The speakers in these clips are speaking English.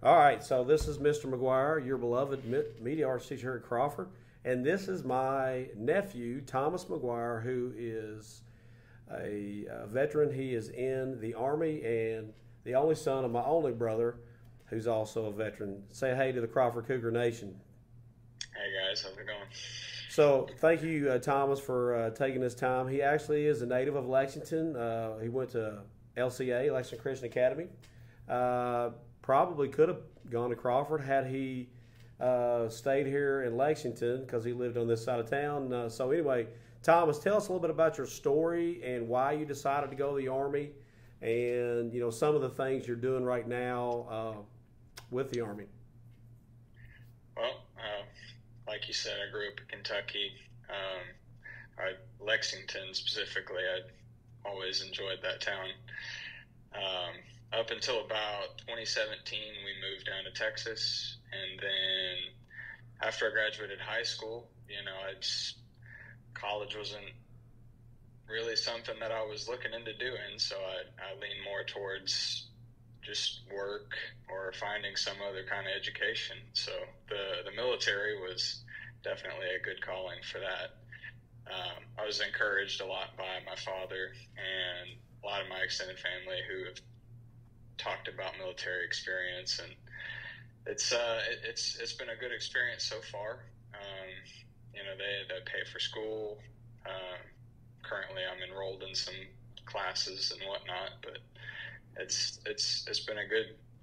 All right, so this is Mr. McGuire, your beloved media arts teacher here at Crawford, and this is my nephew, Thomas McGuire, who is a veteran. He is in the Army and the only son of my only brother, who's also a veteran. Say hey to the Crawford Cougar Nation. Hey guys, how's it going? So thank you, Thomas, for taking this time. He actually is a native of Lexington. He went to LCA, Lexington Christian Academy. Probably could have gone to Crawford had he stayed here in Lexington because he lived on this side of town. So anyway, Thomas, tell us a little bit about your story and why you decided to go to the Army, and some of the things you're doing right now with the Army. Well, like you said, I grew up in Kentucky. Lexington specifically, I always enjoyed that town. Up until about 2017, we moved down to Texas, and then after I graduated high school, college wasn't really something that I was looking into doing, so I leaned more towards just work or finding some other kind of education. So the military was definitely a good calling for that. I was encouraged a lot by my father and a lot of my extended family who have talked about military experience, and it's been a good experience so far. They pay for school. Currently, I'm enrolled in some classes and whatnot, but it's been a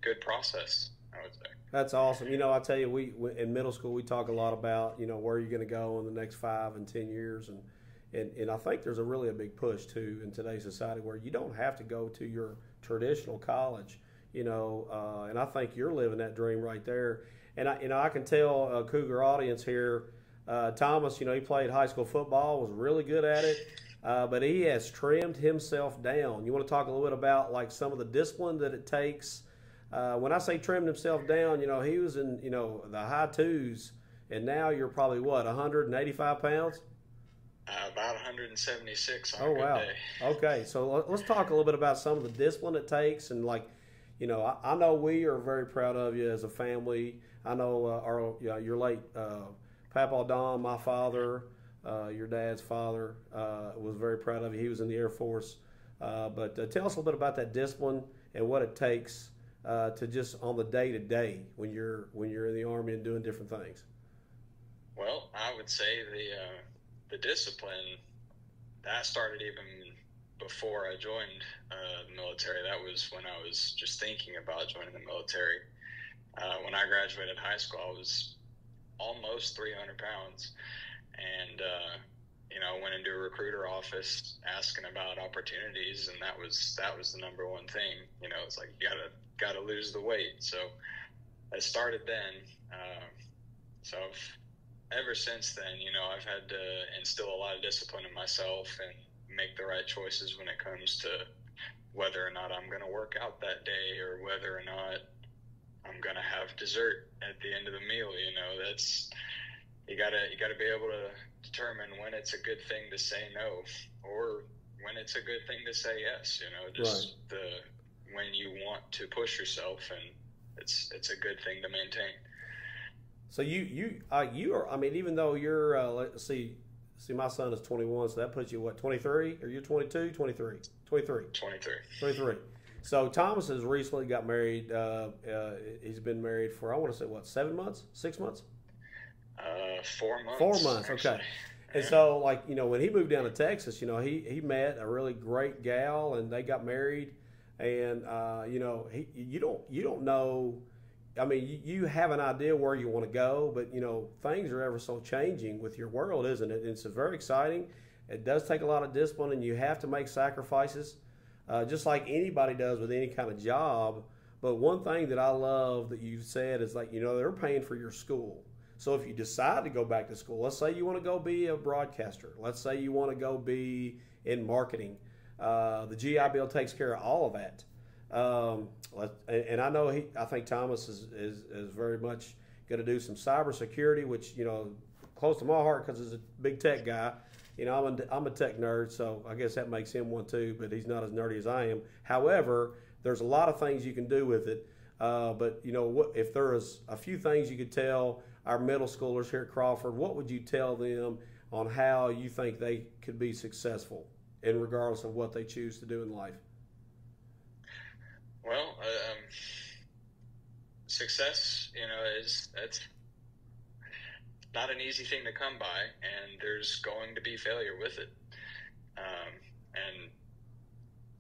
good process, I would say. That's awesome. I tell you, we in middle school we talk a lot about where you're going to go in the next 5 and 10 years, and I think there's really a big push too in today's society where you don't have to go to your traditional college, and I think you're living that dream right there. And I can tell a Cougar audience here, Thomas, he played high school football, was really good at it, but he has trimmed himself down. You want to talk a little bit about like some of the discipline that it takes? When I say trimmed himself down, he was in the high twos, and now you're probably what, 185 pounds? About 176 on a good day. Okay, so let's talk a little bit about some of the discipline it takes, and I know we are very proud of you as a family. I know your late Papa Don, my father, your dad's father, was very proud of you. He was in the Air Force, but tell us a little bit about that discipline and what it takes to just on the day to day when you're in the Army and doing different things. Well, I would say the discipline that started even before I joined the military. That was when I was just thinking about joining the military. When I graduated high school, I was almost 300 pounds, and I went into a recruiter office asking about opportunities, and that was the number one thing. It's like you gotta lose the weight. So I started then. So ever since then, I've had to instill a lot of discipline in myself and make the right choices when it comes to whether or not I'm going to work out that day or whether or not I'm going to have dessert at the end of the meal. That's you gotta be able to determine when it's a good thing to say no or when it's a good thing to say yes. When you want to push yourself, and it's a good thing to maintain. So you are. I mean, even though you're, let's see, my son is 21, so that puts you what, 23? Or you're 22, 23, 23, 23, 23. So Thomas has recently got married. He's been married for, I want to say, what, 7 months, 6 months? 4 months. 4 months. Okay. Yeah. And so, when he moved down to Texas, he met a really great gal, and they got married. And you don't know. I mean, you have an idea where you want to go, but things are ever so changing with your world, isn't it? It's very exciting. It does take a lot of discipline, and you have to make sacrifices, just like anybody does with any kind of job. But one thing that I love that you said is they're paying for your school. So if you decide to go back to school, let's say you want to go be a broadcaster. Let's say you want to go be in marketing. The GI Bill takes care of all of that. And I know I think Thomas is very much going to do some cybersecurity, which close to my heart because he's a big tech guy. I'm a tech nerd, so I guess that makes him one too. But he's not as nerdy as I am. However, there's a lot of things you can do with it. But if there is a few things you could tell our middle schoolers here at Crawford, what would you tell them on how you think they could be successful, in regardless of what they choose to do in life? Well, success, it's not an easy thing to come by, and there's going to be failure with it. And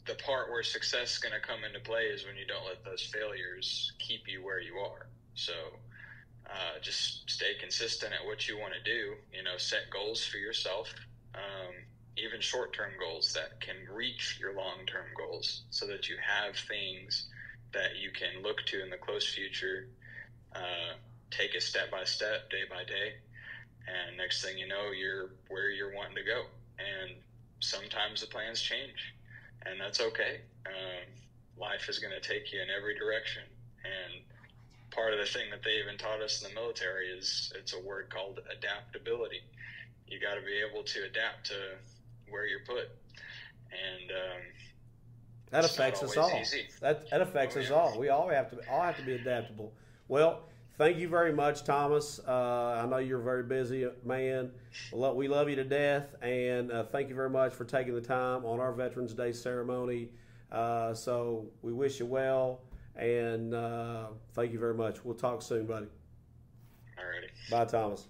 the part where success is going to come into play is when you don't let those failures keep you where you are. So just stay consistent at what you want to do. Set goals for yourself, even short-term goals that can reach your long-term goals, so that you have things that you can look to in the close future. Take it step by step, day by day, and next thing you know, you're where you're wanting to go. And sometimes the plans change, and that's okay. Life is going to take you in every direction, and part of the thing that they even taught us in the military is it's a word called adaptability. You got to be able to adapt to where you're put, and that affects us all. That affects us all. We all have to be adaptable. Well, thank you very much, Thomas. I know you're a very busy man. We love you to death, and thank you very much for taking the time on our Veterans Day ceremony. So we wish you well, and thank you very much. We'll talk soon, buddy. All righty. Bye, Thomas.